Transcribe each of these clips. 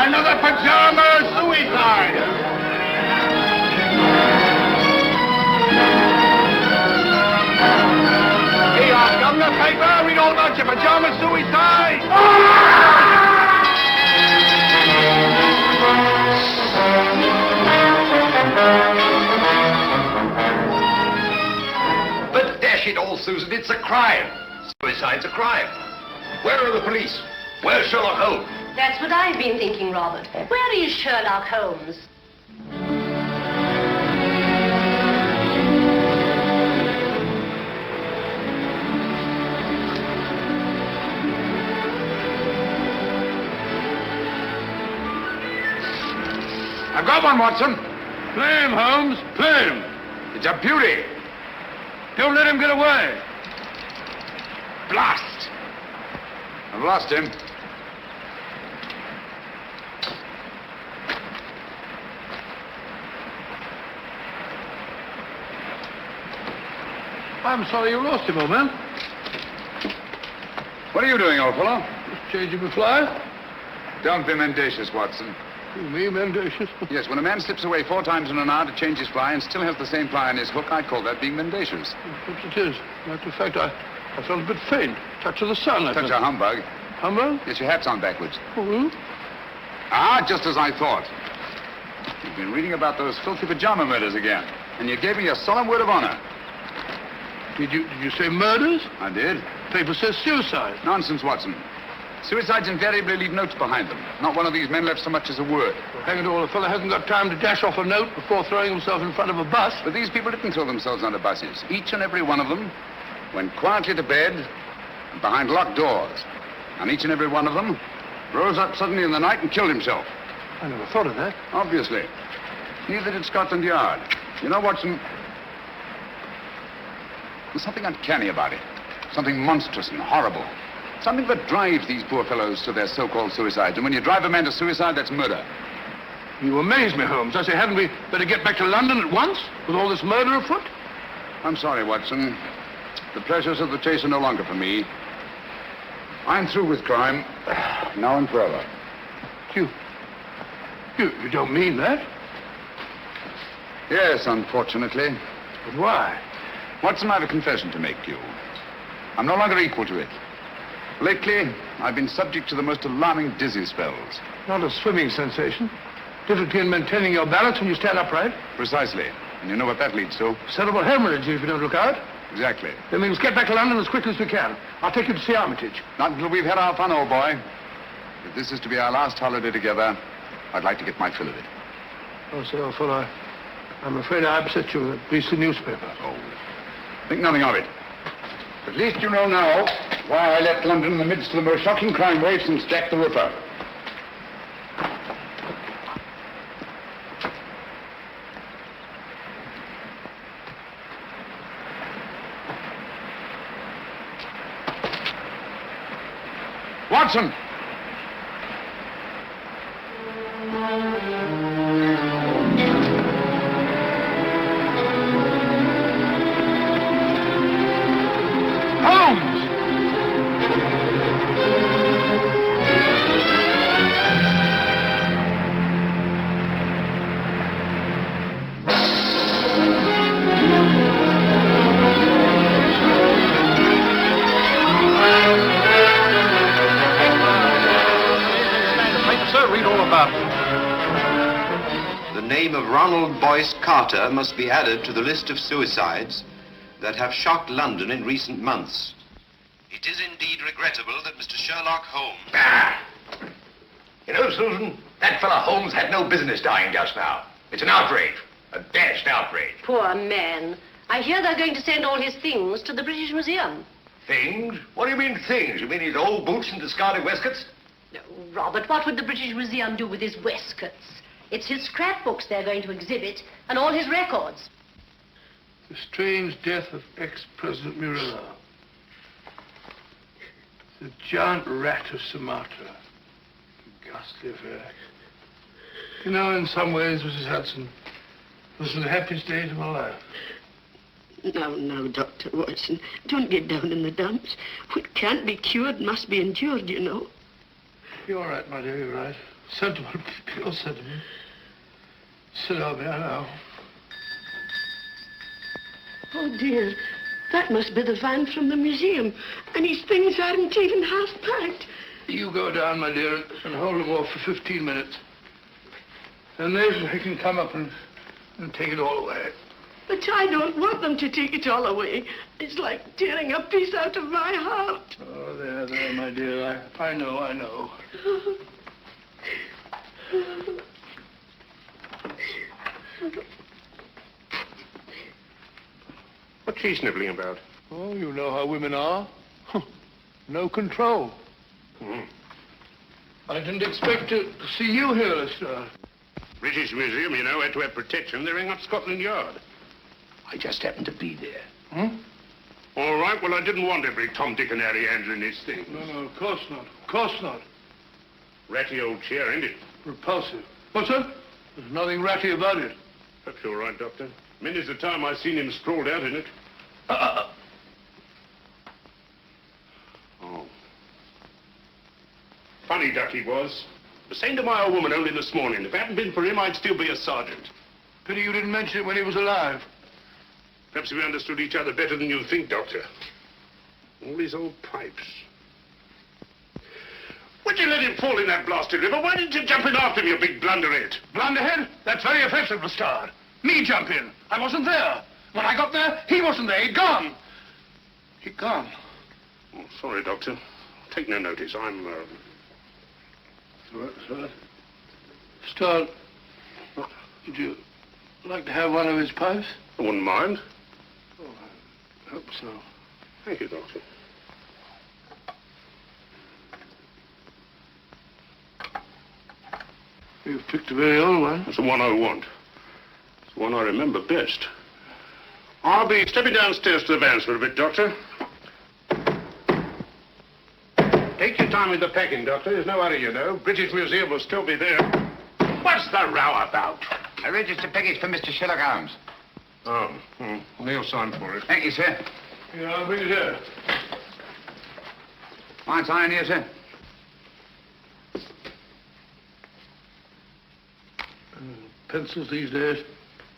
Another pajama suicide! Here you are, Governor. Paper. Read all about your pajama suicide! But dash it all, Susan, it's a crime. Suicide's a crime. Where are the police? Where's Sherlock Holmes? That's what I've been thinking, Robert. Where is Sherlock Holmes? I've got one, Watson. Play him, Holmes. Play him. It's a beauty. Don't let him get away. Blast! I've lost him. I'm sorry you lost him, old man. What are you doing, old fellow? Just changing my fly. Don't be mendacious, Watson. Me, mendacious? Yes, when a man slips away 4 times in an hour to change his fly and still has the same fly on his hook, I'd call that being mendacious. Perhaps it is. Matter of fact, I felt a bit faint. Touch of the sun, I think. Touch of humbug. Humbug? Yes, your hat's on backwards. Oh, ah, just as I thought. You've been reading about those filthy pajama murders again, and you gave me a solemn word of honor. Did you say murders? I did. Paper says suicide. Nonsense, Watson. Suicides invariably leave notes behind them. Not one of these men left so much as a word. Well, hang it all, a fellow hasn't got time to dash off a note before throwing himself in front of a bus. But these people didn't throw themselves under buses. Each and every one of them went quietly to bed and behind locked doors. And each and every one of them rose up suddenly in the night and killed himself. I never thought of that. Obviously. Neither did Scotland Yard. You know, Watson, there's something uncanny about it. Something monstrous and horrible. Something that drives these poor fellows to their so-called suicides. And when you drive a man to suicide, that's murder. You amaze me, Holmes. I say, hadn't we better get back to London at once with all this murder afoot? I'm sorry, Watson. The pleasures of the chase are no longer for me. I'm through with crime, now and forever. You don't mean that? Yes, unfortunately. But why? Watson, I have a confession to make you. I'm no longer equal to it. Lately, I've been subject to the most alarming dizzy spells. Not a swimming sensation. Difficulty in maintaining your balance when you stand upright. Precisely. And you know what that leads to? Cerebral hemorrhage if you don't look out. Exactly. Then we must get back to London as quickly as we can. I'll take you to see Armitage. Not until we've had our fun, old boy. If this is to be our last holiday together, I'd like to get my fill of it. Oh, sir, old fellow, I'm afraid I upset you, at least the newspaper. Oh, think nothing of it. At least you know now why I left London in the midst of the most shocking crime wave since Jack the Ripper. Watson! Carter must be added to the list of suicides that have shocked London in recent months. It is indeed regrettable that Mr. Sherlock Holmes... Ah! You know, Susan, that fellow Holmes had no business dying just now. It's an outrage. A dashed outrage. Poor man. I hear they're going to send all his things to the British Museum. Things? What do you mean, things? You mean his old boots and discarded waistcoats? No, Robert, what would the British Museum do with his waistcoats? It's his scrapbooks they're going to exhibit, and all his records. The strange death of ex-President Murillo. The giant rat of Sumatra. Ghastly affair. You know, in some ways, Mrs. Hudson, this is the happiest days of my life. No, Dr. Watson. Don't get down in the dumps. What can't be cured must be endured, you know. You're right, my dear, you're right. Sentiment, pure sentiment. Sit over here now. Oh, dear. That must be the van from the museum. And his things aren't even half packed. You go down, my dear, and hold them off for 15 minutes. And then they can come up and take it all away. But I don't want them to take it all away. It's like tearing a piece out of my heart. Oh, there, my dear. I know. What's she sniveling about? Oh, you know how women are. No control. I didn't expect to see you here, Lestrade. British Museum, you know, had to have protection. They're up Scotland Yard. I just happened to be there. All right, well, I didn't want every Tom, Dick, and Harry handling this thing. No, of course not. Of course not. Ratty old chair, ain't it? Repulsive. What's that? There's nothing ratty about it. That's all right, Doctor. Many's the time I've seen him sprawled out in it. Oh. Funny duck he was. The same to my old woman only this morning. If it hadn't been for him, I'd still be a sergeant. Pity you didn't mention it when he was alive. Perhaps we understood each other better than you think, Doctor. All these old pipes. Why'd you let him fall in that blasted river? Why didn't you jump in after him, you big blunderhead? Blunderhead? That's very offensive, Lestrade. Me jump in. I wasn't there. When I got there, he wasn't there. He'd gone. He'd gone. Oh, sorry, Doctor. Take no notice. I'm, Sorry. Lestrade, would you like to have one of his pipes? I wouldn't mind. Oh, I hope so. Thank you, Doctor. You've picked a very old one. That's the one I want. It's the one I remember best. I'll be stepping downstairs to the vans for a bit, Doctor. Take your time with the packing, Doctor. There's no hurry, you know. British Museum will still be there. What's the row about? A registered package for Mr. Sherlock Holmes. Oh, Neil signed for it. Thank you, sir. Yeah, I'll bring it here. Fine sign here, sir. Pencils these days,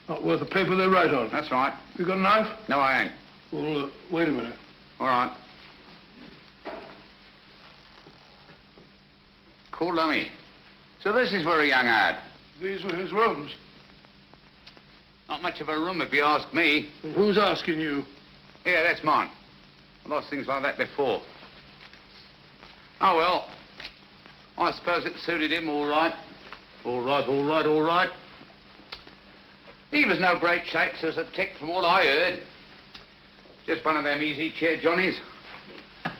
not worth the paper they write on. That's right. You got a knife? No, I ain't. Well, wait a minute. All right. Cool dummy. So this is where he hung out. These were his rooms. Not much of a room, if you ask me. Well, who's asking you? Yeah, that's mine. I lost things like that before. Oh, well. I suppose it suited him all right. All right. He was no great shakes as a tick from what I heard. Just one of them easy chair Johnnies.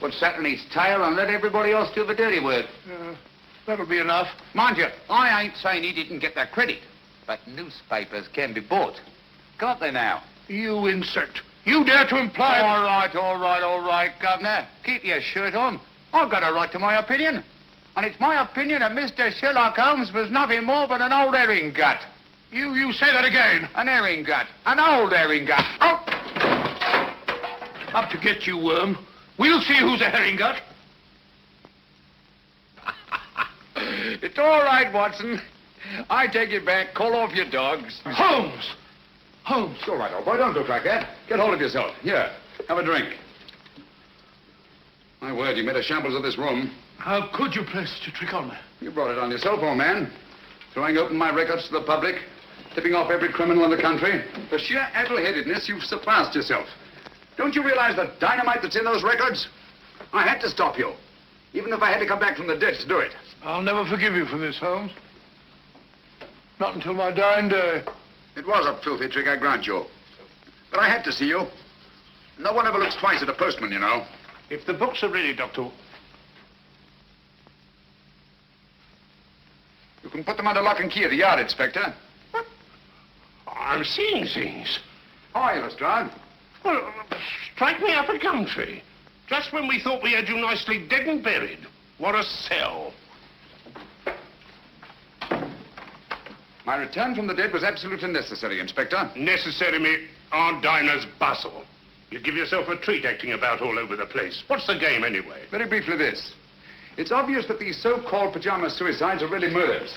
Would sat on his tail and let everybody else do the dirty work. That'll be enough. Mind you, I ain't saying he didn't get that credit, but newspapers can be bought. Can't they now? You insect. You dare to imply... All right, Governor. Keep your shirt on. I've got a right to my opinion. And it's my opinion that Mr. Sherlock Holmes was nothing more but an old herring gut. You say that again. An herring gut. An old herring gut. Oh! Up to get you, worm. We'll see who's a herring gut. It's all right, Watson. I take it back. Call off your dogs. Holmes! It's all right, old boy. Don't look like that. Get hold of yourself. Here, have a drink. My word, you made a shambles of this room. How could you play such a trick on me? You brought it on yourself, old man. Throwing open my records to the public, tipping off every criminal in the country. For sheer addle-headedness, you've surpassed yourself. Don't you realize the dynamite that's in those records? I had to stop you, even if I had to come back from the dead to do it. I'll never forgive you for this, Holmes. Not until my dying day. It was a filthy trick, I grant you. But I had to see you. No one ever looks twice at a postman, you know. If the books are ready, Doctor. You can put them under lock and key at the yard, Inspector. What? I'm seeing things. Hi, Lestrade. Well, strike me up a gum tree. Just when we thought we had you nicely dead and buried. What a sell. My return from the dead was absolutely necessary, Inspector. Necessary, me, Aunt Dinah's bustle. You give yourself a treat acting about all over the place. What's the game, anyway? Very briefly this. It's obvious that these so-called pajama suicides are really murders.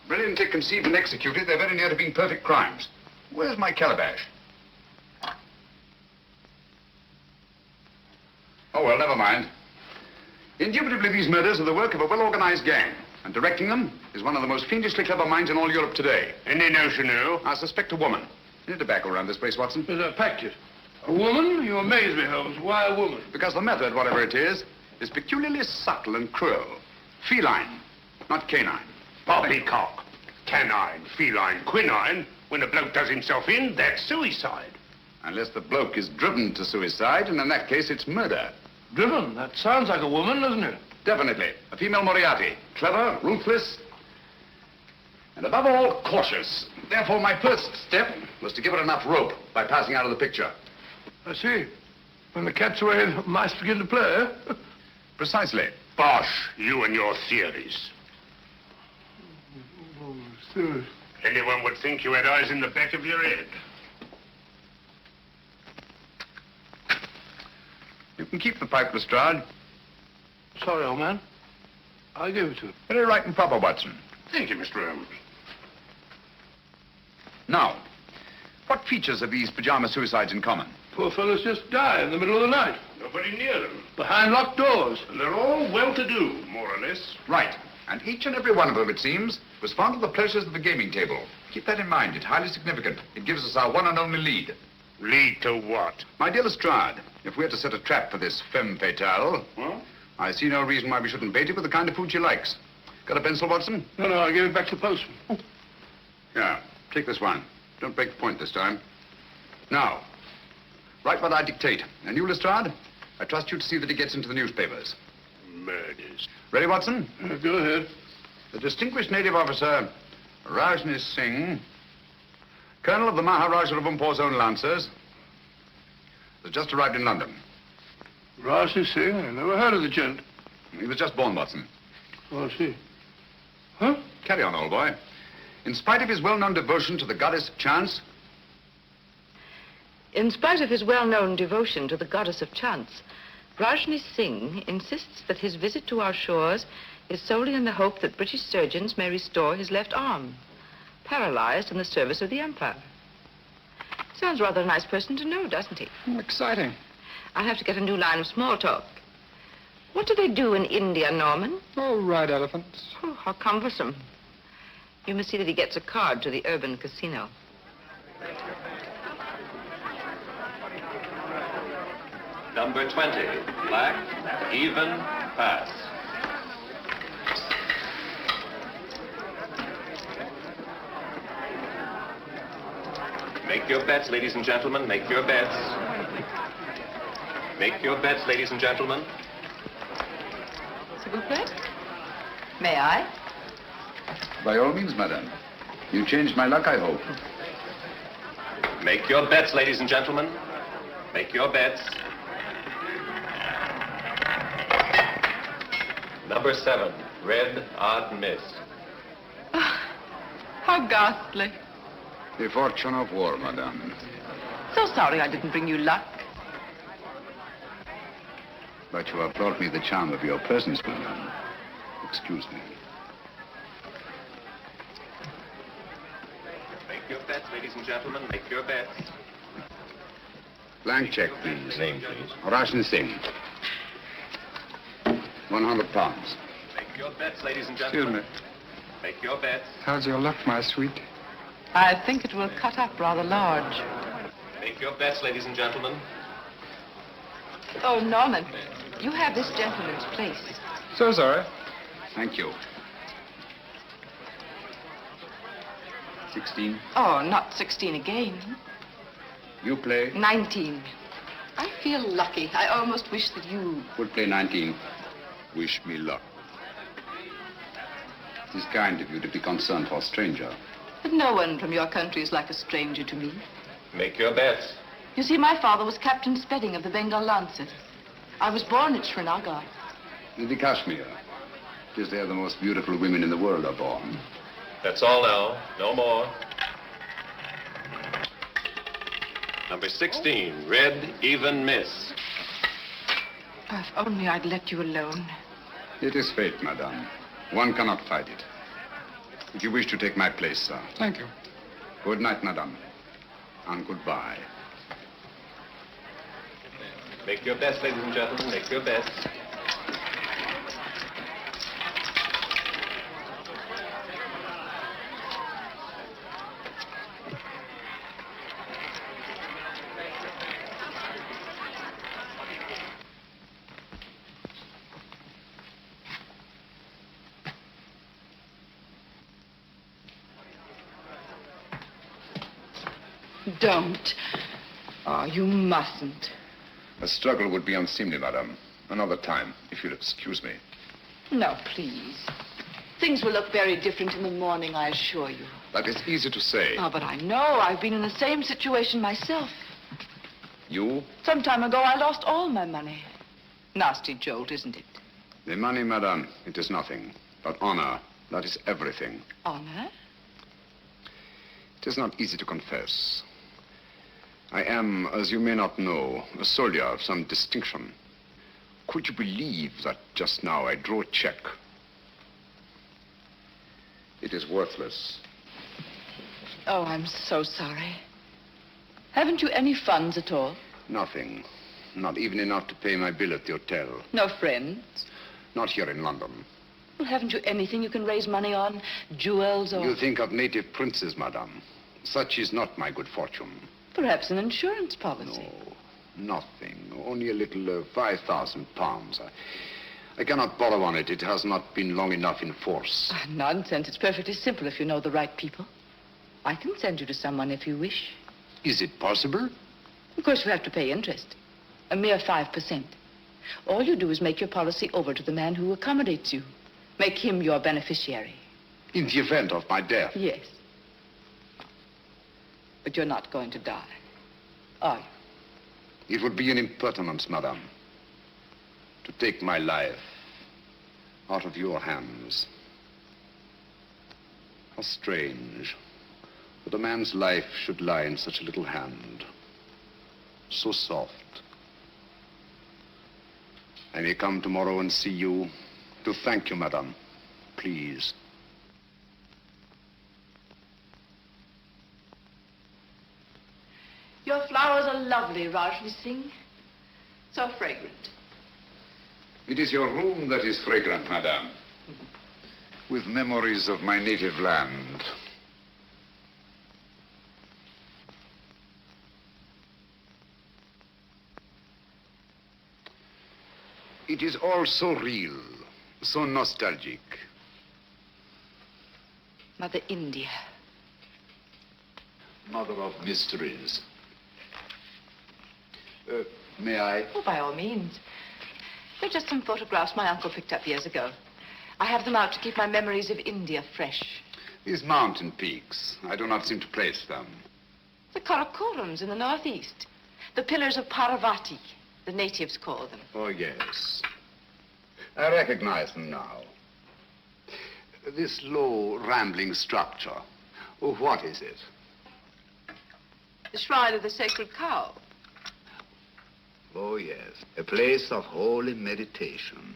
Brilliantly conceived and executed, they're very near to being perfect crimes. Where's my calabash? Oh, well, never mind. Indubitably, these murders are the work of a well-organized gang, and directing them is one of the most fiendishly clever minds in all Europe today. Any notion who? I suspect a woman. Any tobacco around this place, Watson? There's a packet. A woman? You amaze me, Holmes. Why a woman? Because the method, whatever it is peculiarly subtle and cruel. Feline, not canine. Poppycock. Canine, feline, quinine. When a bloke does himself in, that's suicide. Unless the bloke is driven to suicide, and in that case, it's murder. Driven? That sounds like a woman, doesn't it? Definitely. A female Moriarty. Clever, ruthless, and above all, cautious. Therefore, my first step was to give her enough rope by passing out of the picture. I see. When the cat's away, the mice begin to play, eh? Precisely. Bosh, you and your theories. Oh, serious. Anyone would think you had eyes in the back of your head. You can keep the pipe, Lestrade. Sorry, old man. I'll give it to you. Very right and proper, Watson. Thank you, Mr. Holmes. Now, what features have these pajama suicides in common? Poor fellows just die in the middle of the night. Nobody near them. Behind locked doors. And they're all well-to-do, more or less. Right. And each and every one of them, it seems, was fond of the pleasures of the gaming table. Keep that in mind. It's highly significant. It gives us our one and only lead. Lead to what? My dear Lestrade, if we're to set a trap for this femme fatale, Well? I see no reason why we shouldn't bait it with the kind of food she likes. Got a pencil, Watson? No, I'll give it back to the postman. Yeah, take this one. Don't break the point this time. Now, write what I dictate. And you, Lestrade, I trust you to see that it gets into the newspapers. Murders. Ready, Watson? Go ahead. The distinguished native officer, Rajni Singh, colonel of the Maharaja of Umpor's own Lancers, has just arrived in London. Rajni Singh? I never heard of the gent. He was just born, Watson. Oh, I see. Huh? Carry on, old boy. In spite of his well-known devotion to the goddess of chance, In spite of his well-known devotion to the goddess of chance, Rajni Singh insists that his visit to our shores is solely in the hope that British surgeons may restore his left arm, paralyzed in the service of the Empire. Sounds rather a nice person to know, doesn't he? exciting. I'll have to get a new line of small talk. What do they do in India, Norman? Oh, ride elephants. Oh, how cumbersome. You must see that he gets a card to the urban casino. Number 20, black, even, pass. Make your bets, ladies and gentlemen, make your bets. Make your bets, ladies and gentlemen. S'il vous plaît? May I? By all means, madame. You changed my luck, I hope. Make your bets, ladies and gentlemen. Make your bets. Number 7, red, odd miss. How ghastly. The fortune of war, madame. So sorry I didn't bring you luck. But you have brought me the charm of your presence, madame. Excuse me. Make your bets, ladies and gentlemen. Make your bets. Blank check, please. Name, please. Rajni Singh. £100. Make your bets, ladies and Excuse gentlemen. me. Make your bets. How's your luck, my sweet? I think it will cut up rather large. Make your bets, ladies and gentlemen. Oh, Norman, you have this gentleman's place. So sorry. Thank you. 16. Oh, not 16 again. You play. 19. I feel lucky. I almost wish that you... Would play 19. Wish me luck. It is kind of you to be concerned for a stranger. But no one from your country is like a stranger to me. Make your bets. You see, my father was Captain Spedding of the Bengal Lancers. I was born at Srinagar. In the Kashmir. It is there the most beautiful women in the world are born. That's all now. No more. Number 16, red, even, miss. If only I'd let you alone. It is fate, madame. One cannot fight it. If you wish to take my place, sir. Thank you. Good night, madame. And goodbye. Make your best, ladies and gentlemen. Make your best. Don't. Oh, you mustn't. A struggle would be unseemly, madame. Another time, if you'll excuse me. No, please. Things will look very different in the morning, I assure you. That is easy to say. Oh, but I know. I've been in the same situation myself. You? Some time ago, I lost all my money. Nasty jolt, isn't it? The money, madame, it is nothing. But honor, that is everything. Honor? It is not easy to confess. I am, as you may not know, a soldier of some distinction. Could you believe that just now I drew a check? It is worthless. Oh, I'm so sorry. Haven't you any funds at all? Nothing. Not even enough to pay my bill at the hotel. No friends? Not here in London. Well, haven't you anything you can raise money on? Jewels or... You think of native princes, madame. Such is not my good fortune. Perhaps an insurance policy. No, nothing. Only a little 5,000 pounds. I cannot borrow on it. It has not been long enough in force. Ah, nonsense. It's perfectly simple if you know the right people. I can send you to someone if you wish. Is it possible? Of course, you have to pay interest. A mere 5%. All you do is make your policy over to the man who accommodates you. Make him your beneficiary. In the event of my death? Yes. But you're not going to die, are you? It would be an impertinence, madame, to take my life out of your hands. How strange that a man's life should lie in such a little hand. So soft. I may come tomorrow and see you to thank you, madame. Please. Your flowers are lovely, Rajni Singh. So fragrant. It is your room that is fragrant, madame. With memories of my native land. It is all so real, so nostalgic. Mother India. Mother of mysteries. May I? Oh, by all means. They're just some photographs my uncle picked up years ago. I have them out to keep my memories of India fresh. These mountain peaks, I do not seem to place them. The Karakorams in the northeast. The pillars of Parvati, the natives call them. Oh, yes. I recognize them now. This low, rambling structure. Oh, what is it? The shrine of the sacred cow. Oh, yes. A place of holy meditation.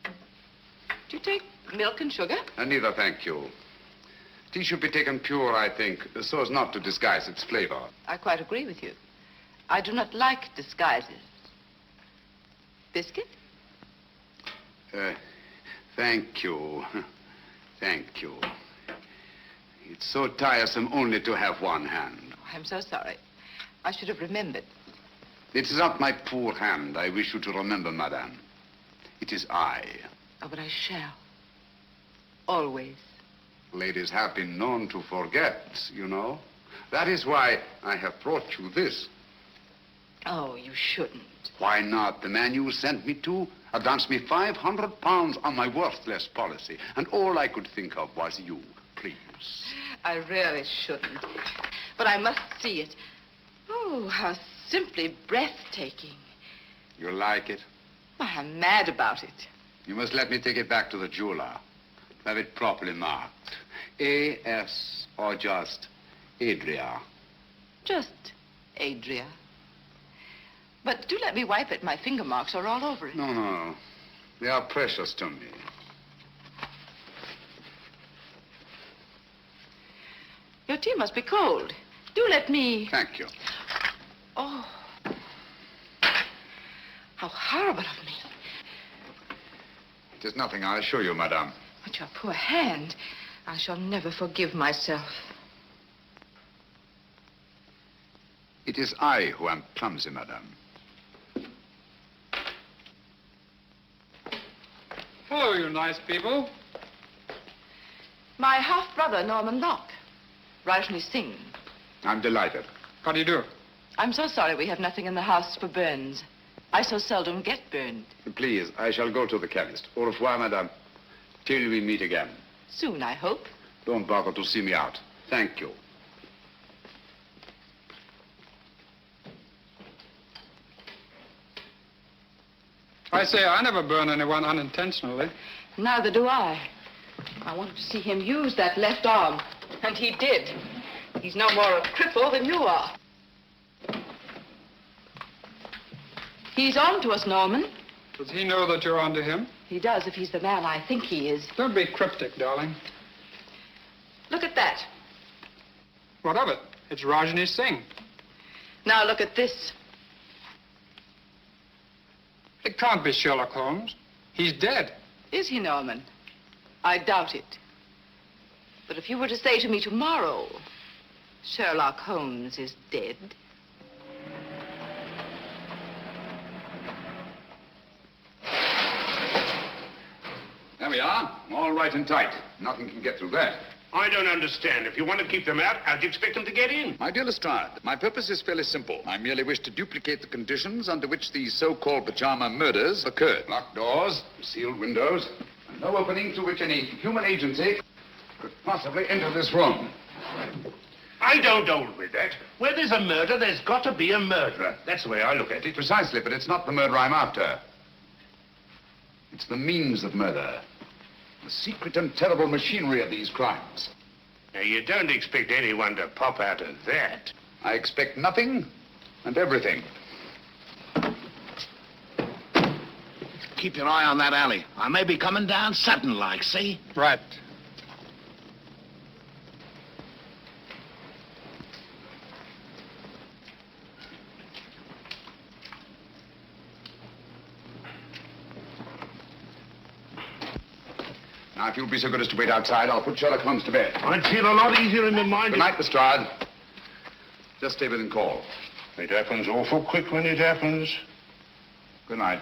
Do you take milk and sugar? Neither, thank you. Tea should be taken pure, I think, so as not to disguise its flavor. I quite agree with you. I do not like disguises. Biscuit? Thank you. Thank you. It's so tiresome only to have one hand. Oh, I'm so sorry. I should have remembered. It is not my poor hand I wish you to remember, madame. It is I. Oh, but I shall. Always. Ladies have been known to forget, you know. That is why I have brought you this. Oh, you shouldn't. Why not? The man you sent me to advanced me 500 pounds on my worthless policy, and all I could think of was you. Please. I really shouldn't. But I must see it. Oh, how simply breathtaking. You like it? Why, I'm mad about it. You must let me take it back to the jeweler. Have it properly marked. A.S. or just Adria. Just Adria. But do let me wipe it. My finger marks are all over it. No. They are precious to me. Your tea must be cold. Do let me... Thank you. Oh. How horrible of me. It is nothing, I assure you, madame. But your poor hand. I shall never forgive myself. It is I who am clumsy, madame. Hello, you nice people. My half-brother, Norman Locke. Rajni Singh. I'm delighted. How do you do? I'm so sorry we have nothing in the house for burns. I so seldom get burned. Please, I shall go to the chemist. Au revoir, madame. Till we meet again. Soon, I hope. Don't bother to see me out. Thank you. I say, I never burn anyone unintentionally. Neither do I. I wanted to see him use that left arm, and he did. He's no more a cripple than you are. He's on to us, Norman. Does he know that you're onto him? He does, if he's the man I think he is. Don't be cryptic, darling. Look at that. What of it? It's Rajni Singh. Now look at this. It can't be Sherlock Holmes. He's dead. Is he, Norman? I doubt it. But if you were to say to me tomorrow, Sherlock Holmes is dead. There we are. All right and tight. Nothing can get through that. I don't understand. If you want to keep them out, how'd you expect them to get in? My dear Lestrade, my purpose is fairly simple. I merely wish to duplicate the conditions under which these so-called pajama murders occurred. Locked doors, sealed windows, and no opening through which any human agency could possibly enter this room. I don't hold with that. Where there's a murder, there's got to be a murderer. That's the way I look at it. Precisely, but it's not the murder I'm after. It's the means of murder. The secret and terrible machinery of these crimes. Now, you don't expect anyone to pop out of that. I expect nothing and everything. Keep your eye on that alley. I may be coming down sudden-like, see? Right. Now, if you'll be so good as to wait outside, I'll put Sherlock Holmes to bed. I'd feel a lot easier in my mind. Good night, Lestrade. Just stay within call. It happens awful quick when it happens. Good night.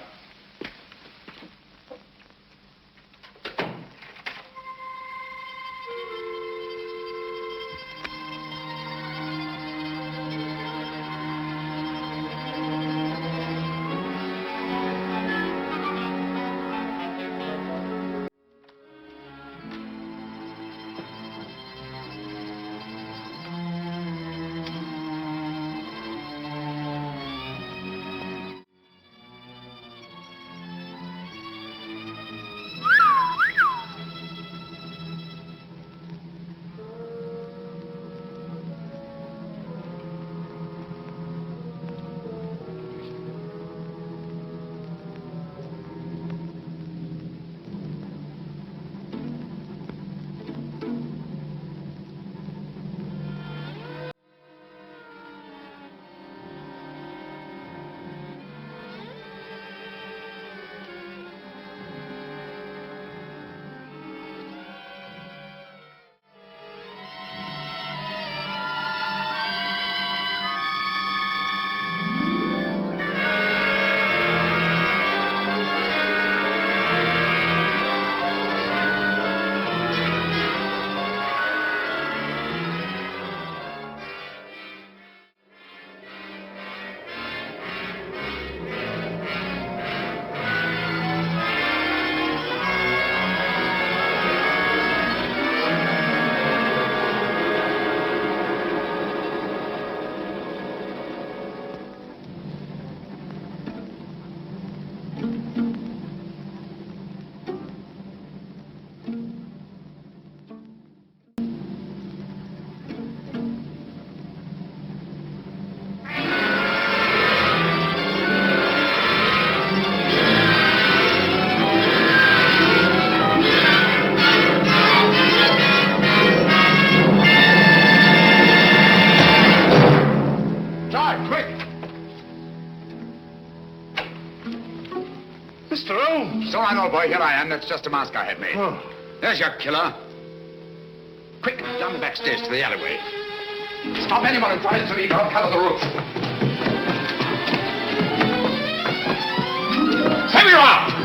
Holmes! So I know, boy. Here I am. That's just a mask I had made. Oh. There's your killer. Quick, down the back stairs to the alleyway. Stop anyone who tries to leave. I'll cover the roof. Here you are!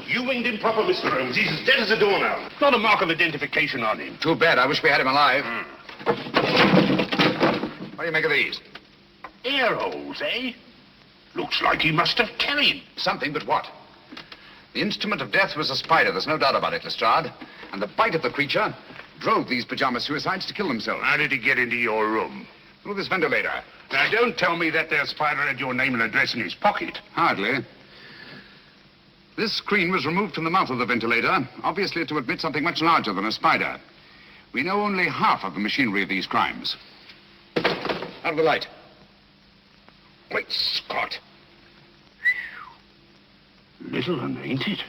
You winged improper, Mr. Holmes. He's as dead as a doornail. Not a mark of identification on him. Too bad. I wish we had him alive. What do you make of these? Air holes, eh? Looks like he must have carried. Something, but what? The instrument of death was a spider. There's no doubt about it, Lestrade. And the bite of the creature drove these pajama suicides to kill themselves. How did he get into your room? Through this ventilator. Now, don't tell me that there spider had your name and address in his pocket. Hardly. This screen was removed from the mouth of the ventilator, obviously to admit something much larger than a spider. We know only half of the machinery of these crimes. Out of the light. Great Scott. Little one, ain't it?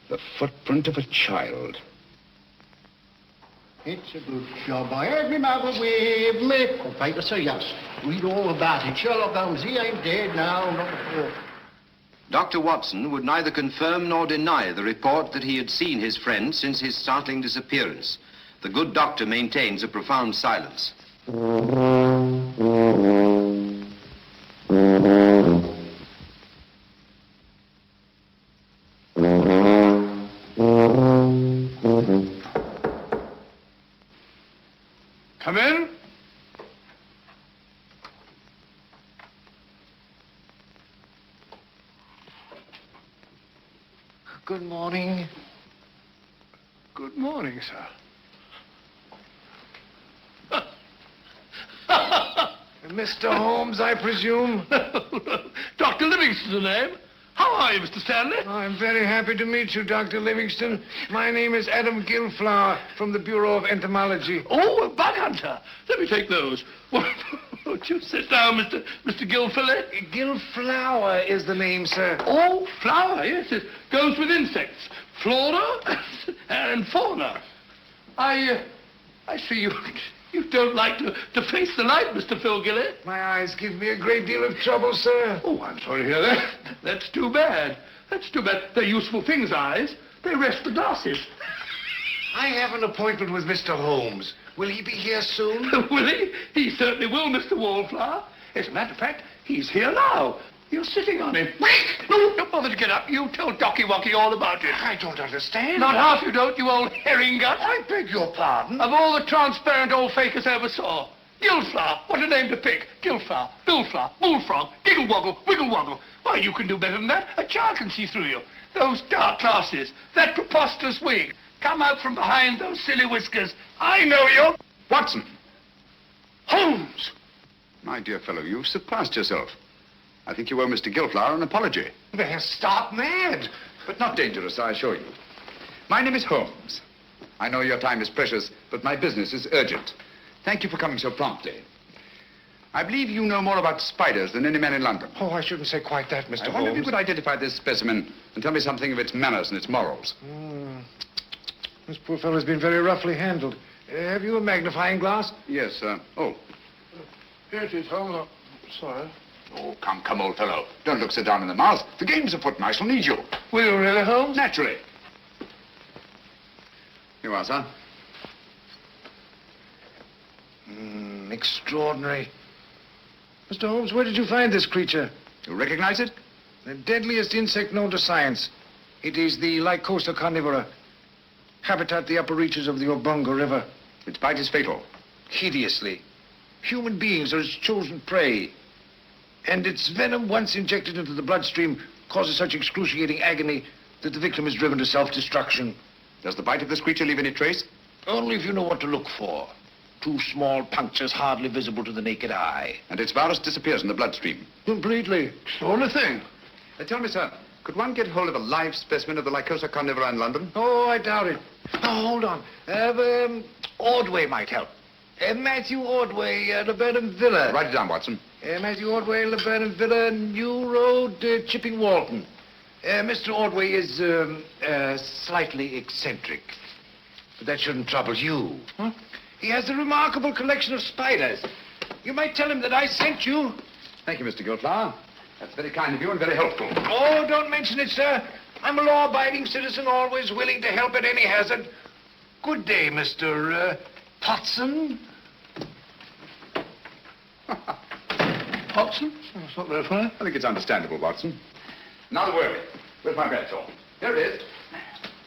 The footprint of a child. It's a good job. I had me mother with me. Complaint, sir, yes. Read all about it. Sherlock Holmes, he ain't dead now, not at all. Dr. Watson would neither confirm nor deny the report that he had seen his friend since his startling disappearance. The good doctor maintains a profound silence. Come in. Good morning. Good morning, sir. Mr. Holmes, I presume? Dr. Livingston's the name. How are you, Mr. Stanley? I'm very happy to meet you, Dr. Livingston. My name is Adam Gilflower from the Bureau of Entomology. Oh, a bug hunter. Let me take those. Won't you sit down, Mr. Gilfillet? Gilflower is the name, sir. Oh, flower, yes. It goes with insects. Flora and fauna. I see you don't like to face the light, Mr. Phil Gillett. My eyes give me a great deal of trouble, sir. Oh, I'm sorry to hear that. That's too bad. That's too bad. They're useful things, eyes. They rest the glasses. I have an appointment with Mr. Holmes. Will he be here soon? Will he? He certainly will, Mr. Wallflower. As a matter of fact, he's here now. You're sitting on him. No, don't bother to get up. You tell Docky Wocky all about it. I don't understand. Not half you don't, you old herring gut. I beg your pardon. Of all the transparent old fakers I ever saw. Gilflower, what a name to pick. Gilflower, Billflower, Bullfrog, Giggle-Woggle, Wiggle-Woggle. Why, you can do better than that. A child can see through you. Those dark glasses, that preposterous wig. Come out from behind those silly whiskers. I know you. Watson! Holmes! My dear fellow, you've surpassed yourself. I think you owe Mr. Gilflower an apology. They're stark mad. But not dangerous, I assure you. My name is Holmes. I know your time is precious, but my business is urgent. Thank you for coming so promptly. I believe you know more about spiders than any man in London. Oh, I shouldn't say quite that, Mr. I wonder if you Holmes. could identify this specimen and tell me something of its manners and its morals. This poor fellow's been very roughly handled. Have you a magnifying glass? Yes, oh. Here it is, Holmes. Sorry. Oh, come, old fellow. Don't look so down in the mouth. The game's afoot and I shall need you. Will you really, Holmes? Naturally. Here you are, sir. Extraordinary. Mr. Holmes, where did you find this creature? You recognize it? The deadliest insect known to science. It is the Lycosa carnivora. Habitat the upper reaches of the Obonga River. Its bite is fatal. hideously. Human beings are its chosen prey. And its venom, once injected into the bloodstream, causes such excruciating agony that the victim is driven to self-destruction. Does the bite of this creature leave any trace? Only if you know what to look for. 2 small punctures hardly visible to the naked eye. And its virus disappears in the bloodstream? Completely. It's the only thing. Tell me, sir, could one get hold of a live specimen of the Lycosa carnivora in London? Oh, I doubt it. Oh, hold on. Ordway might help. Matthew Ordway, Laburnum Villa. Write it down, Watson. Matthew Ordway, Laburnum Villa, New Road, Chipping Walton. Mr. Ordway is slightly eccentric. But that shouldn't trouble you. Huh? He has a remarkable collection of spiders. You might tell him that I sent you. Thank you, Mr. Gilflower. That's very kind of you and very helpful. Oh, don't mention it, sir. I'm a law-abiding citizen, always willing to help at any hazard. Good day, Mr. Potson. Potson? That's not very funny. I think it's understandable, Watson. Now the word. Where's my bed, Saul? Here it is.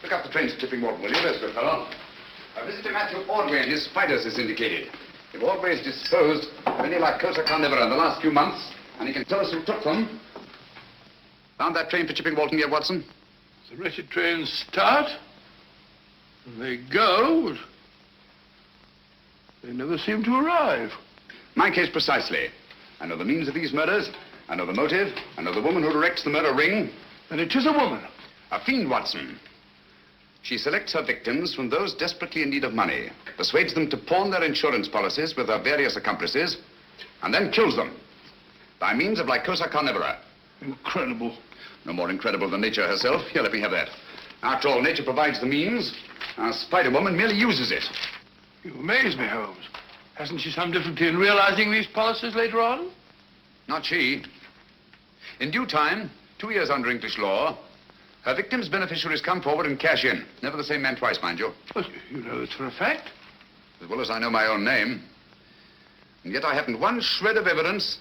Look up the trains to Chipping Walton, will you? There's good fellow. Visitor Matthew Ordway and his spiders is indicated. If Ordway is disposed of any Lycosa carnivora in the last few months, and he can tell us who took them. Found that train for Chipping Walton yet, Watson? The wretched trains start, and they go, but they never seem to arrive. My case precisely. I know the means of these murders. I know the motive. I know the woman who directs the murder ring. And it is a woman. A fiend, Watson. She selects her victims from those desperately in need of money, persuades them to pawn their insurance policies with her various accomplices, and then kills them by means of Lycosa carnivora. Incredible. No more incredible than nature herself. Here, let me have that. After all, nature provides the means. Our Spider-Woman merely uses it. You amaze me, Holmes. Hasn't she some difficulty in realizing these policies later on? Not she. In due time, 2 years under English law, her victim's beneficiaries come forward and cash in. Never the same man twice, mind you. Well, you know this for a fact. As well as I know my own name. And yet I haven't one shred of evidence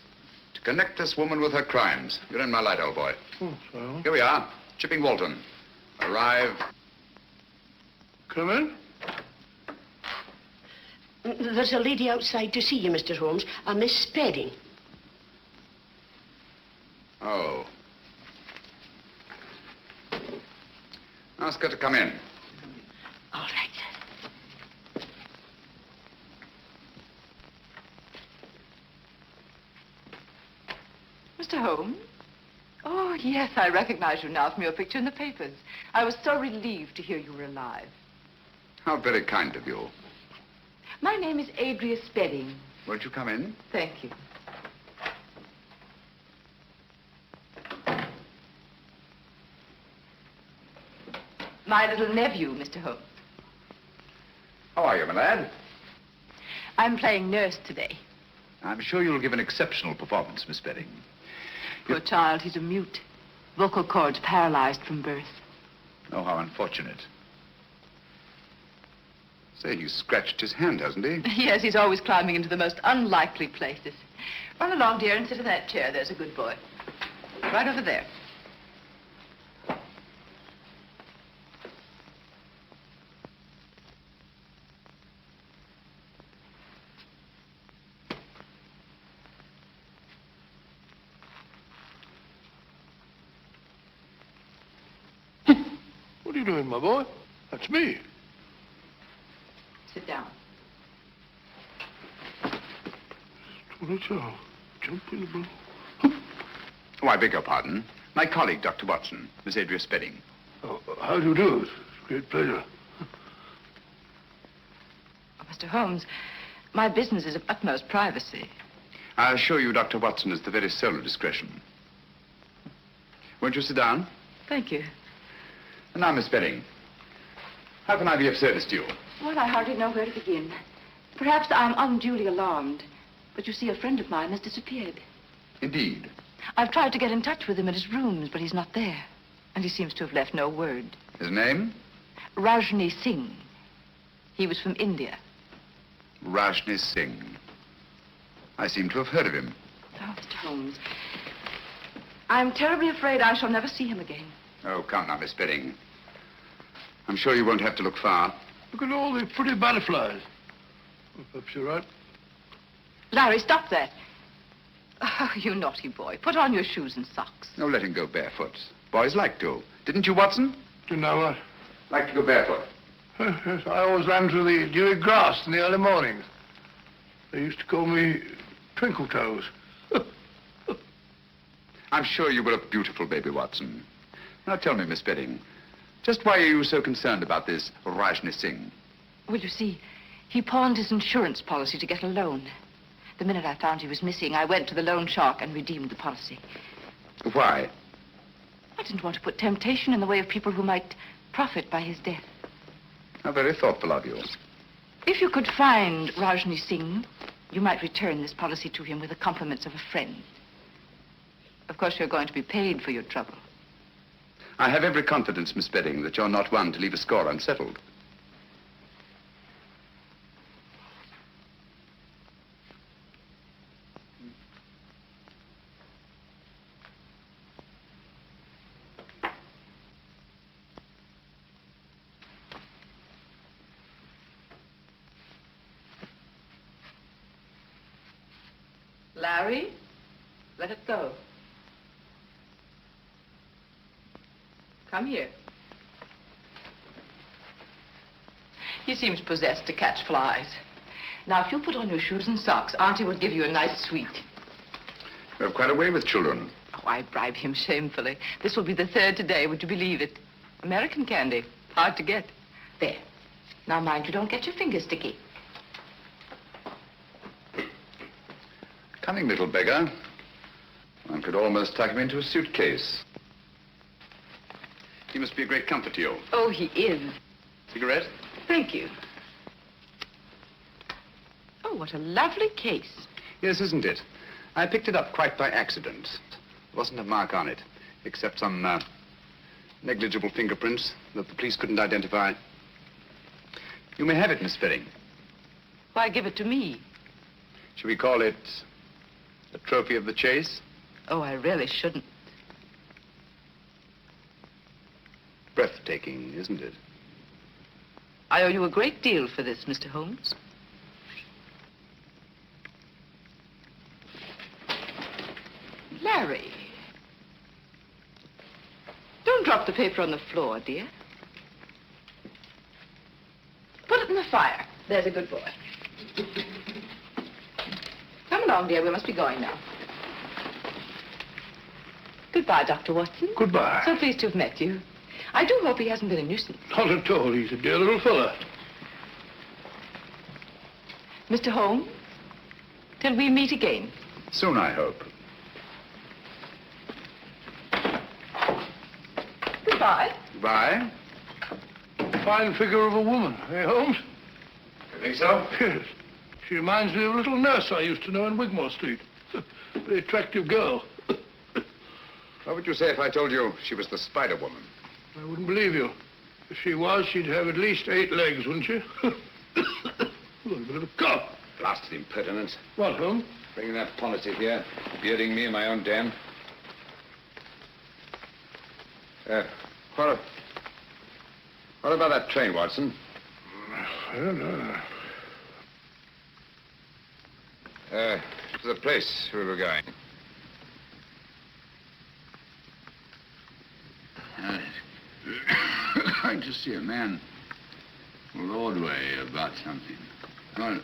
to connect this woman with her crimes. You're in my light, old boy. Oh, so? Here we are, Chipping Walton. Arrive. Come in. There's a lady outside to see you, Mr. Holmes, a Miss Spedding. Oh. Ask her to come in. All right. Mr. Holmes? Oh, yes, I recognize you now from your picture in the papers. I was so relieved to hear you were alive. How very kind of you. My name is Adria Spedding. Won't you come in? Thank you. My little nephew, Mr. Holmes. How are you, my lad? I'm playing nurse today. I'm sure you'll give an exceptional performance, Miss Spedding. Poor child, he's a mute. Vocal cords paralyzed from birth. Oh, how unfortunate. Say, he's scratched his hand, hasn't he? Yes, he's always climbing into the most unlikely places. Run along, dear, and sit in that chair. There's a good boy. Right over there. What are you doing, my boy? That's me. Sit down. Jump in the boat. Oh, I beg your pardon. My colleague, Dr. Watson, Miss Adria Spedding. Oh, how do you do? It's a great pleasure. Oh, Mr. Holmes, my business is of utmost privacy. I assure you, Dr. Watson is the very soul of discretion. Won't you sit down? Thank you. And now, Miss Spedding, how can I be of service to you? Well, I hardly know where to begin. Perhaps I'm unduly alarmed, but you see, a friend of mine has disappeared. Indeed. I've tried to get in touch with him at his rooms, but he's not there. And he seems to have left no word. His name? Rajni Singh. He was from India. Rajni Singh. I seem to have heard of him. Oh, Mr. Holmes, I'm terribly afraid I shall never see him again. Oh, come now, Miss Spedding. I'm sure you won't have to look far. Look at all the pretty butterflies. Perhaps you're right. Larry, stop that. Oh, you naughty boy. Put on your shoes and socks. No, let him go barefoot. Boys like to. Didn't you, Watson? Didn't I what? Like to go barefoot. Yes, I always ran through the dewy grass in the early mornings. They used to call me Twinkle Toes. I'm sure you were a beautiful baby, Watson. Now tell me, Miss Bedding, just why are you so concerned about this Rajni Singh? Well, you see, he pawned his insurance policy to get a loan. The minute I found he was missing, I went to the loan shark and redeemed the policy. Why? I didn't want to put temptation in the way of people who might profit by his death. How very thoughtful of you. If you could find Rajni Singh, you might return this policy to him with the compliments of a friend. Of course, you're going to be paid for your trouble. I have every confidence, Miss Bedding, that you're not one to leave a score unsettled. Larry, let it go. Come here. He seems possessed to catch flies. Now, if you put on your shoes and socks, Auntie will give you a nice sweet. You have quite a way with children. Oh, I bribe him shamefully. This will be the third today, would you believe it? American candy. Hard to get. There. Now, mind you don't get your fingers sticky. Cunning little beggar. One could almost tuck him into a suitcase. He must be a great comfort to you. Oh, he is. Cigarette? Thank you. Oh, what a lovely case. Yes, isn't it? I picked it up quite by accident. There wasn't a mark on it, except some negligible fingerprints that the police couldn't identify. You may have it, Miss Bedding. Why give it to me? Should we call it a trophy of the chase? Oh, I really shouldn't. Breathtaking, isn't it? I owe you a great deal for this, Mr. Holmes. Larry. Don't drop the paper on the floor, dear. Put it in the fire. There's a good boy. Come along, dear. We must be going now. Goodbye, Dr. Watson. Goodbye. So pleased to have met you. I do hope he hasn't been a nuisance. Not at all. He's a dear little fella. Mr. Holmes, till we meet again. Soon, I hope. Goodbye. Goodbye. Fine figure of a woman, eh, Holmes? You think so? Yes. She reminds me of a little nurse I used to know in Wigmore Street. Very attractive girl. What would you say if I told you she was the Spider Woman? I wouldn't believe you. If she was, she'd have at least 8 legs, wouldn't she? A bit of a cough. Blasted impertinence. What, Holmes? Bringing that policy here, bearding me in my own den. What about that train, Watson? I don't know. To the place we were going. Going to see a man Broadway about something. Oh.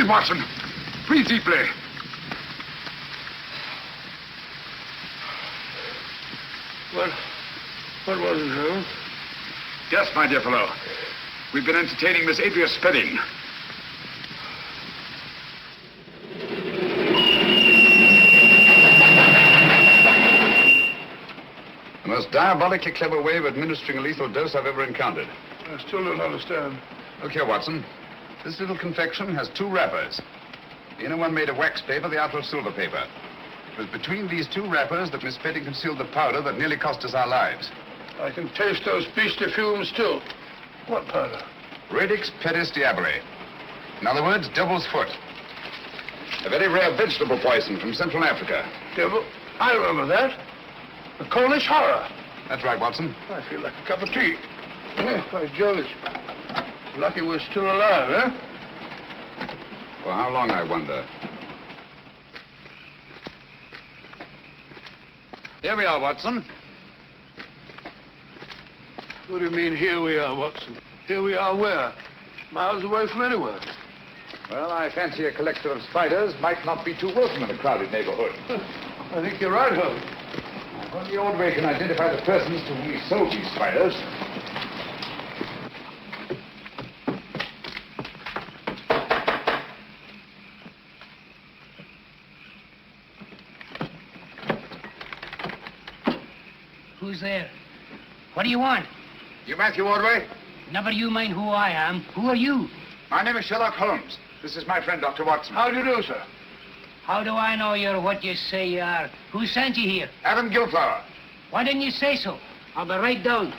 Breathe, Watson. Breathe deeply. What was it, Holmes? Yes, my dear fellow. We've been entertaining Miss Adria Spedding. The most diabolically clever way of administering a lethal dose I've ever encountered. I still don't understand. Look here, Watson. This little confection has 2 wrappers. The inner one made of wax paper, the outer of silver paper. It was between these 2 wrappers that Miss Spedding concealed the powder that nearly cost us our lives. I can taste those beastly fumes still. What powder? Radix pedis diaboli. In other words, devil's foot. A very rare vegetable poison from Central Africa. Devil? I remember that. The Cornish horror. That's right, Watson. I feel like a cup of tea. By George. Lucky we're still alive, eh? For how long, I wonder? Here we are, Watson. What do you mean, here we are, Watson? Here we are where? Miles away from anywhere. Well, I fancy a collection of spiders might not be too welcome in a crowded neighborhood. I think you're right, Holmes. If only Ordway can identify the persons to whom he sold these spiders. Who's there? What do you want? You Matthew Ordway? Never you mind who I am. Who are you? My name is Sherlock Holmes. This is my friend, Dr. Watson. How do you do, sir? How do I know you're what you say you are? Who sent you here? Adam Gilflower. Why didn't you say so? I'll be right down.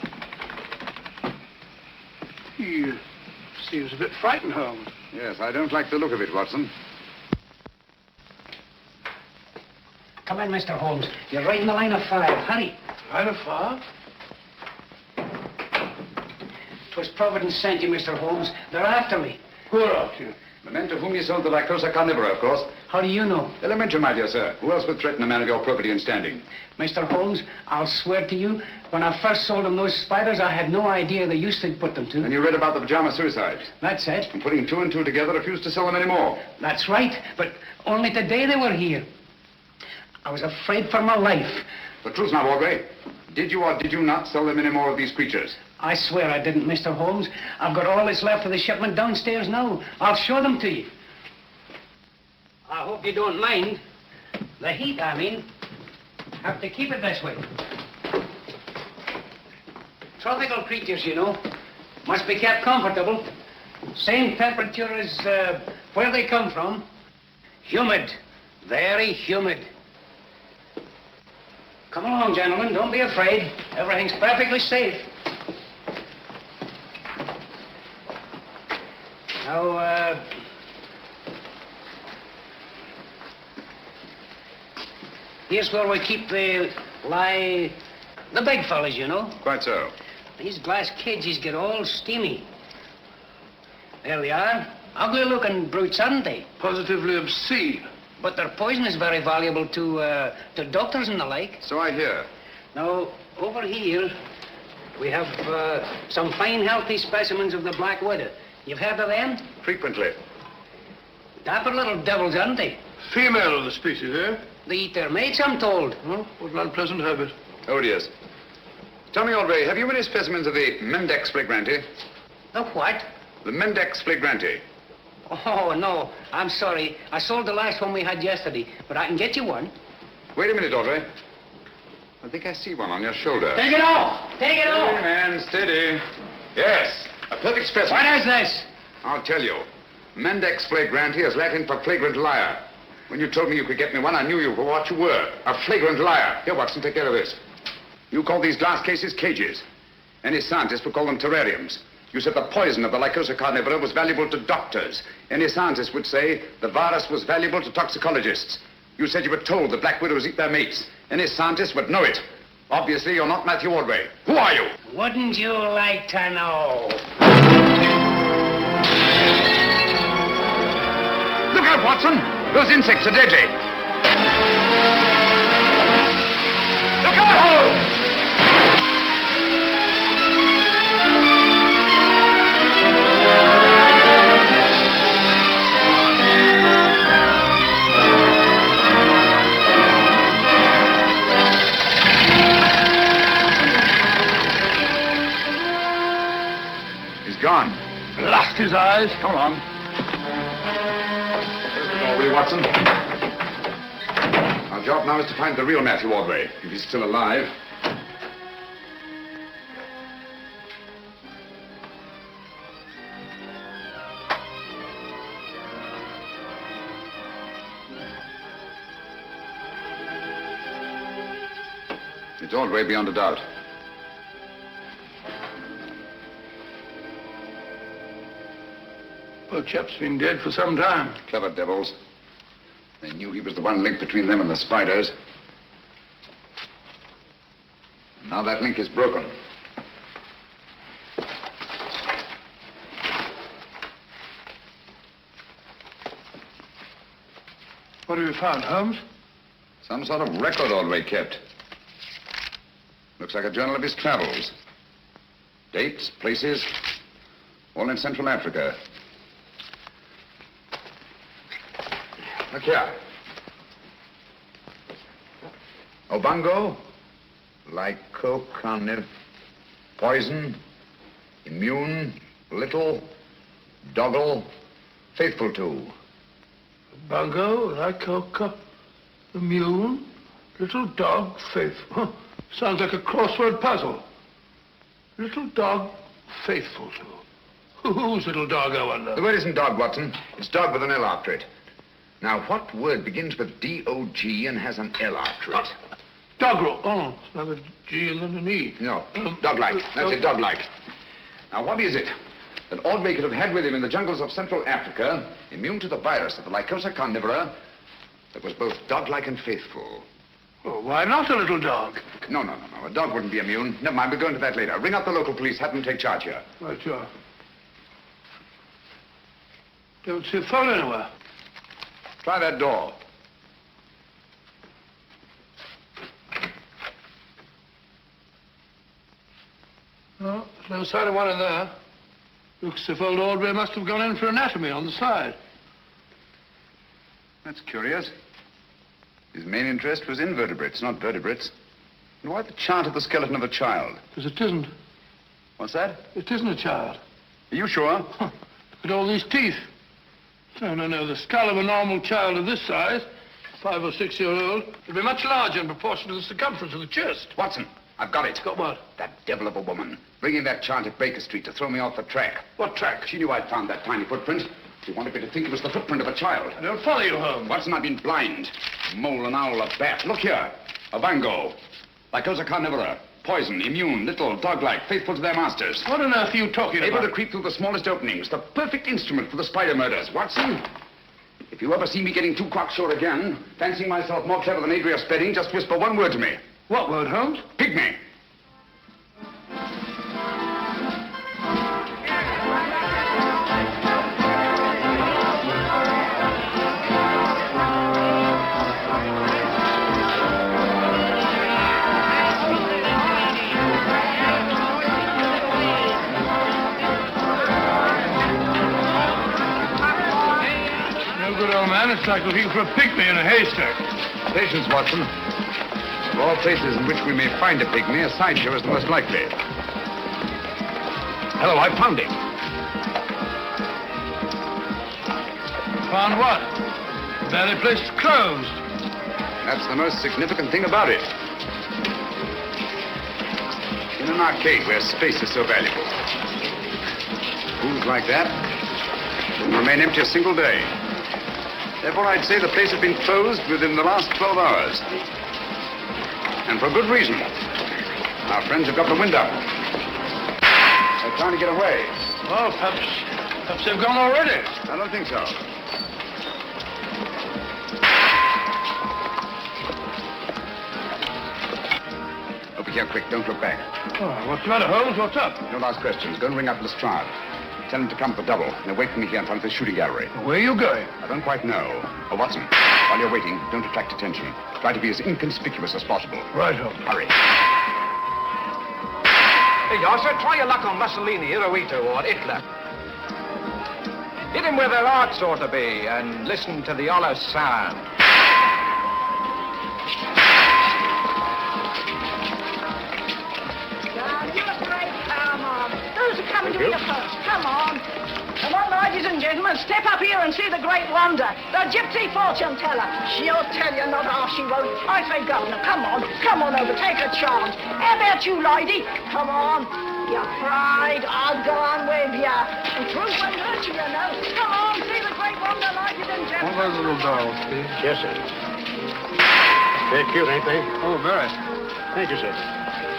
He seems a bit frightened, Holmes. Yes, I don't like the look of it, Watson. Come in, Mr. Holmes. You're right in the line of fire. Hurry. Line of fire? 'Twas Providence sent you, Mr. Holmes. They're after me. Who are after you? The men to whom you sold the Lycosa carnivora, of course. How do you know? Elementary, my dear sir. Who else would threaten a man of your property and standing? Mr. Holmes, I'll swear to you, when I first sold them those spiders, I had no idea the use they'd put them to. And you read about the pajama suicides. That's it. And putting 2 and 2 together, refused to sell them anymore. That's right, but only today they were here. I was afraid for my life. The truth now, Ordway. Did you or did you not sell them any more of these creatures? I swear I didn't, Mr. Holmes. I've got all that's left of the shipment downstairs now. I'll show them to you. I hope you don't mind. The heat, I mean. Have to keep it this way. Tropical creatures, you know. Must be kept comfortable. Same temperature as where they come from. Humid. Very humid. Come along, gentlemen. Don't be afraid. Everything's perfectly safe. Now, here's where we keep the big fellas, you know. Quite so. These glass cages get all steamy. There they are. Ugly-looking brutes, aren't they? Positively obscene. But their poison is very valuable to doctors and the like. So I hear. Now, over here, we have some fine, healthy specimens of the black widow. You've heard of them? Frequently. Dapper little devils, aren't they? Female of the species, eh? They eat their mates, I'm told. Well, what an unpleasant habit. Oh, yes. Tell me, Ordway, have you any specimens of the Mendex flagrante? The what? The Mendex flagrante. Oh, no. I'm sorry. I sold the last one we had yesterday, but I can get you one. Wait a minute, Ordway. I think I see one on your shoulder. Take it off! Take it off! Steady, man, steady. Yes, a perfect specimen. What is this? I'll tell you. Mendex flagrante is Latin for flagrant liar. When you told me you could get me one, I knew you for what you were. A flagrant liar. Here, Watson, take care of this. You call these glass cases cages. Any scientist would call them terrariums. You said the poison of the Lycosa carnivora was valuable to doctors. Any scientist would say the virus was valuable to toxicologists. You said you were told that black widows eat their mates. Any scientist would know it. Obviously, you're not Matthew Ordway. Who are you? Wouldn't you like to know? Look out, Watson! Those insects are deadly. Look out! eyes. Come on. Ordway, Watson. Our job now is to find the real Matthew Ordway, if he's still alive. It's Ordway beyond a doubt. Poor chap's been dead for some time. Clever devils. They knew he was the one link between them and the spiders. Now that link is broken. What have you found, Holmes? Some sort of record Ordway kept. Looks like a journal of his travels. Dates, places, all in Central Africa. Look here. Obango, lycocarniv, poison, immune, little, doggle, faithful to. Bungo, lycoca, immune, little dog, faithful. Huh. Sounds like a crossword puzzle. Little dog, faithful to. Whose little dog, I wonder? The word isn't dog, Watson. It's dog with an L after it. Now, what word begins with D-O-G and has an L after it? Doggerel. Oh, it's not a G and then an E. No, dog-like. That's it, dog-like. Now, what is it that Ordway could have had with him in the jungles of Central Africa, immune to the virus of the Lycosa carnivora, that was both dog-like and faithful? Well, why not a little dog? No. A dog wouldn't be immune. Never mind, we'll go into that later. Ring up the local police, have them take charge here. Right, sure. Don't see a phone anywhere. Try that door. No, there's no sign of one in there. Looks as if old Ordway must have gone in for anatomy on the side. That's curious. His main interest was invertebrates, not vertebrates. And why the chart of the skeleton of a child? Because it isn't. What's that? It isn't a child. Are you sure? Huh. Look at all these teeth. No. The skull of a normal child of this size, 5 or 6 year old, would be much larger in proportion to the circumference of the chest. Watson, I've got it. Got what? That devil of a woman. Bringing that chart at Baker Street to throw me off the track. What track? She knew I'd found that tiny footprint. She wanted me to think it was the footprint of a child. I don't follow you, Holmes. Watson, I've been blind. Mole, an owl, a bat. Look here. A bango. Lycosa carnivora. Poison, immune, little, dog-like, faithful to their masters. What on earth are you talking about? Able to creep through the smallest openings. The perfect instrument for the spider murders. Watson, if you ever see me getting too cocksure again, fancying myself more clever than Adria Spedding, just whisper one word to me. What word, Holmes? Pygmy. It's like looking for a pygmy in a haystack. Patience, Watson. Of all places in which we may find a pygmy, a sideshow is the most likely. Hello, I found him. Found what? The very place is closed. That's the most significant thing about it. In an arcade where space is so valuable. Rooms like that wouldn't remain empty a single day. Therefore, I'd say the place has been closed within the last 12 hours. And for good reason. Our friends have got the wind up. They're trying to get away. Well, perhaps they've gone already. I don't think so. Over here, quick. Don't look back. Oh, what's the matter, Holmes? What's up? Don't ask questions. Go and ring up Lestrade. Tell him to come for double. And wait for me here in front of the shooting gallery. Where are you going? I don't quite know. Oh, Watson, while you're waiting, don't attract attention. Try to be as inconspicuous as possible. Right, Holmes. Hurry. Hey, Yosser, try your luck on Mussolini, Hirohito, or Hitler. Hit him where their hearts ought to be, and listen to the hollow sound. You're great. Come on. Those are coming to you first. Come on. Come on, ladies and gentlemen, step up here and see the great wonder, the gypsy fortune teller. She'll tell you, not half she won't. I say, Governor, come on over, take a chance. How about you, lady? Come on. You're afraid? I'll go on with you. The truth won't hurt you, you know. Come on, see the great wonder, ladies and gentlemen. All those little dolls, please. Yes, sir. They're cute, ain't they? Oh, very. Thank you, sir.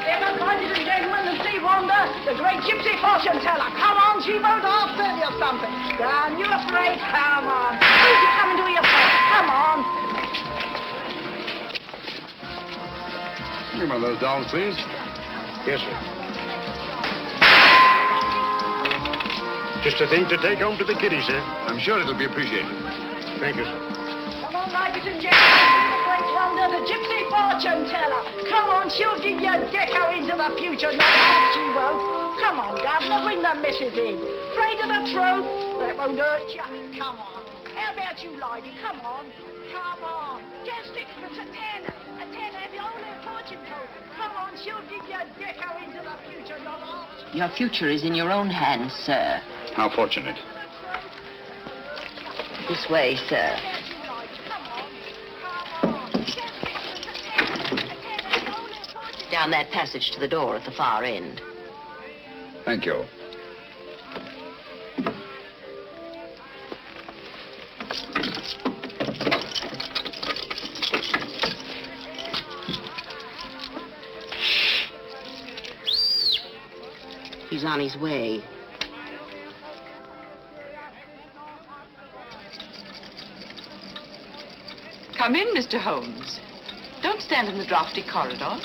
Step up, ladies and gentlemen, and see wonder, the great gypsy fortune teller. Come on, she won't half tell you something. Down, you afraid? Come on. Who's you coming to your face? Come on. Give me one of those dolls, please. Yes, sir. Just a thing to take home to the kiddies, sir. I'm sure it'll be appreciated. Thank you, sir. Come on, ladies and gentlemen, the great wonder, the gypsy fortune teller. Come on, she'll give you a deco into the future. Not that she won't. Come on, Governor, bring the missus in. Afraid of the truth? That won't hurt you. Come on. How about you, lady? Come on. Come on. Just sixpence, a tenner. A tenner, the only fortune told. Come on, she'll give you a deco into the future. Not that she... Your future is in your own hands, sir. How fortunate. This way, sir. Down that passage to the door at the far end. Thank you. He's on his way. Come in, Mr. Holmes. Don't stand in the drafty corridor.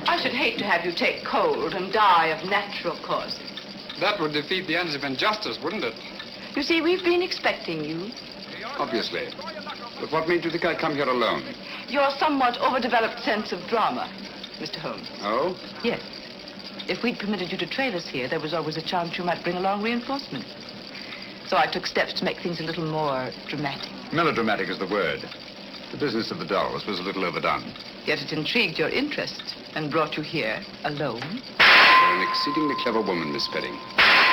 I should hate to have you take cold and die of natural causes. That would defeat the ends of injustice, wouldn't it? You see, we've been expecting you. Obviously. But what made you think I'd come here alone? Your somewhat overdeveloped sense of drama, Mr. Holmes. Oh? Yes. If we'd permitted you to trail us here, there was always a chance you might bring along reinforcements. So I took steps to make things a little more dramatic. Melodramatic is the word. The business of the dolls was a little overdone. Yet it intrigued your interest and brought you here alone. You're an exceedingly clever woman, Miss Spedding.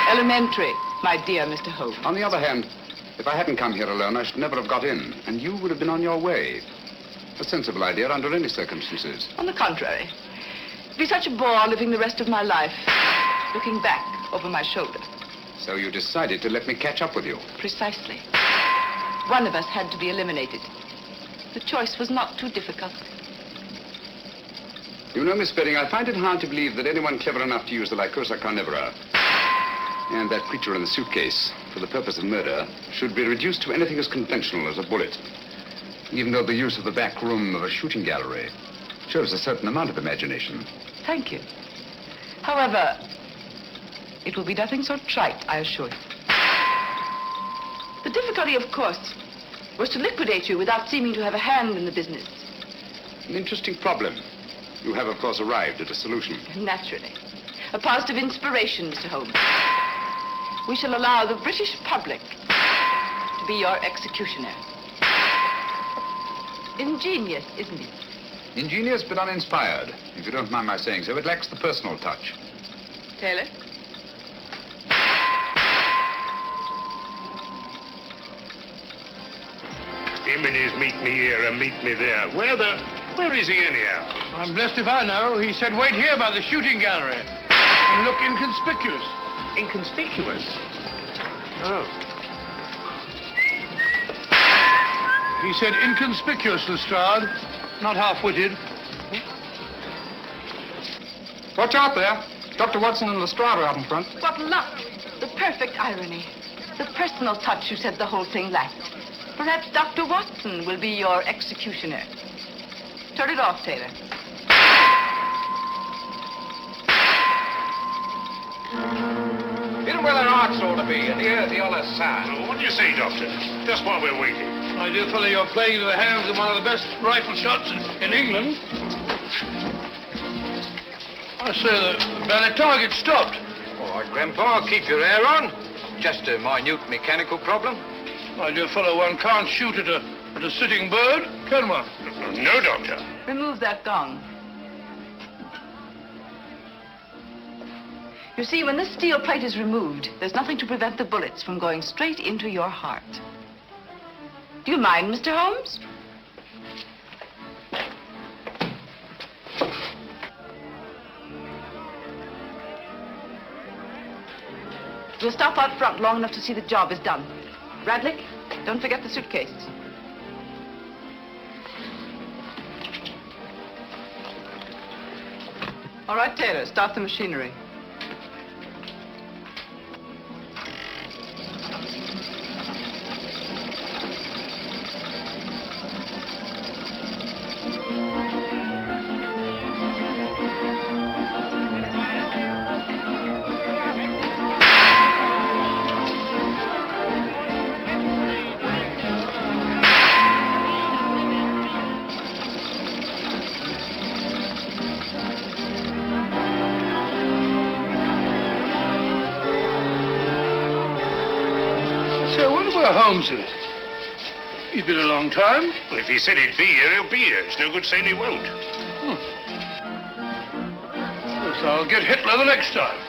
Elementary, my dear Mr. Holmes. On the other hand, if I hadn't come here alone, I should never have got in, and you would have been on your way. A sensible idea under any circumstances. On the contrary. It'd be such a bore living the rest of my life, looking back over my shoulder. So you decided to let me catch up with you? Precisely. One of us had to be eliminated. The choice was not too difficult. You know, Miss Spedding, I find it hard to believe that anyone clever enough to use the Lycosa carnivora and that creature in the suitcase for the purpose of murder should be reduced to anything as conventional as a bullet, even though the use of the back room of a shooting gallery shows a certain amount of imagination. Thank you. However, it will be nothing so trite, I assure you. The difficulty, of course, was to liquidate you without seeming to have a hand in the business. An interesting problem. You have, of course, arrived at a solution. Naturally. A positive inspiration, Mr. Holmes. We shall allow the British public to be your executioner. Ingenious, isn't it? Ingenious but uninspired, if you don't mind my saying so. It lacks the personal touch. Taylor? Him and his meet me here and meet me there. Where is he anyhow? I'm blessed if I know. He said wait here by the shooting gallery and look inconspicuous. Inconspicuous? Oh. He said inconspicuous, Lestrade, not half-witted. Watch out there. Dr. Watson and Lestrade are out in front. What luck! The perfect irony. The personal touch you said the whole thing lacked. Perhaps Dr. Watson will be your executioner. Turn it off, Taylor. Hidden where their hearts ought to be, and hear the other side. Well, what do you say, Doctor? Just while we're waiting. My dear fellow, you're playing into the hands of one of the best rifle shots in England. I say the target stopped. All right, Grandpa, keep your hair on. Just a minute mechanical problem. My dear fellow, one can't shoot at a But a sitting bird? Can one? No, Doctor. Remove that gong. You see, when this steel plate is removed, there's nothing to prevent the bullets from going straight into your heart. Do you mind, Mr. Holmes? We'll stop out front long enough to see the job is done. Radlick, don't forget the suitcase. All right, Taylor, start the machinery. Holmes is. He's been a long time. Well, if he said he'd be here, he'll be here. It's no good saying he won't. Yes, I'll get Hitler the next time.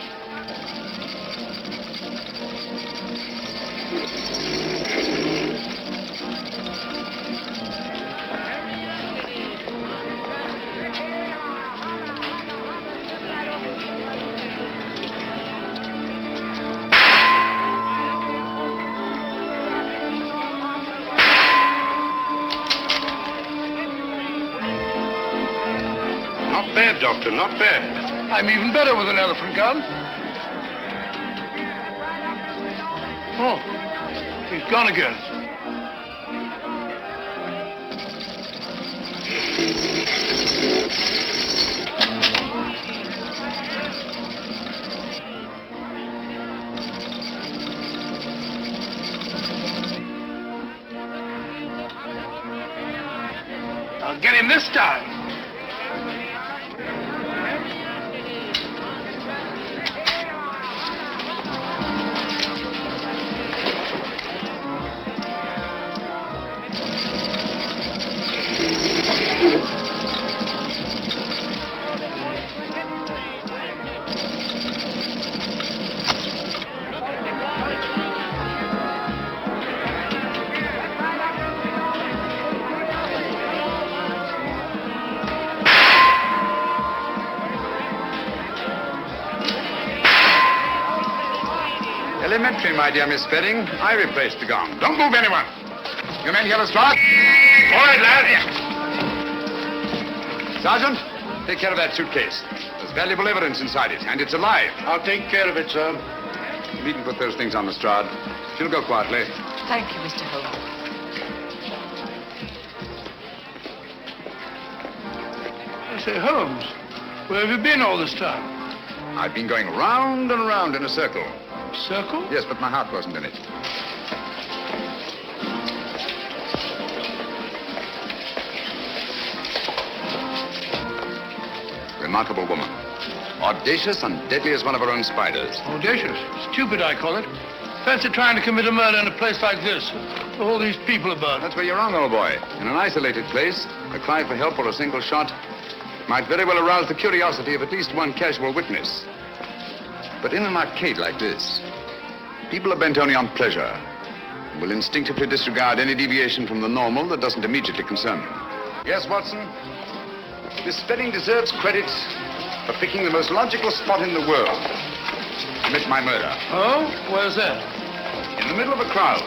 Not bad, Doctor, not bad. I'm even better with an elephant gun. Oh, he's gone again. I'll get him this time. Elementary, my dear Miss Spedding. I replaced the gong. Don't move, anyone. You men hear the start? All right, lad. Sergeant, take care of that suitcase. There's valuable evidence inside it, and it's alive. I'll take care of it, sir. You needn't put those things on the Strad. She'll go quietly. Thank you, Mr. Holmes. I say, Holmes, where have you been all this time? I've been going round and round in a circle. Circle? Yes, but my heart wasn't in it. Remarkable woman. Audacious and deadly as one of her own spiders. Audacious? Stupid, I call it. Fancy trying to commit a murder in a place like this. All these people about. That's where you're wrong, old boy. In an isolated place, a cry for help or a single shot might very well arouse the curiosity of at least one casual witness. But in an arcade like this, people are bent only on pleasure and will instinctively disregard any deviation from the normal that doesn't immediately concern them. Yes, Watson? Miss Spedding deserves credit for picking the most logical spot in the world to commit my murder. Oh? Where's that? In the middle of a crowd.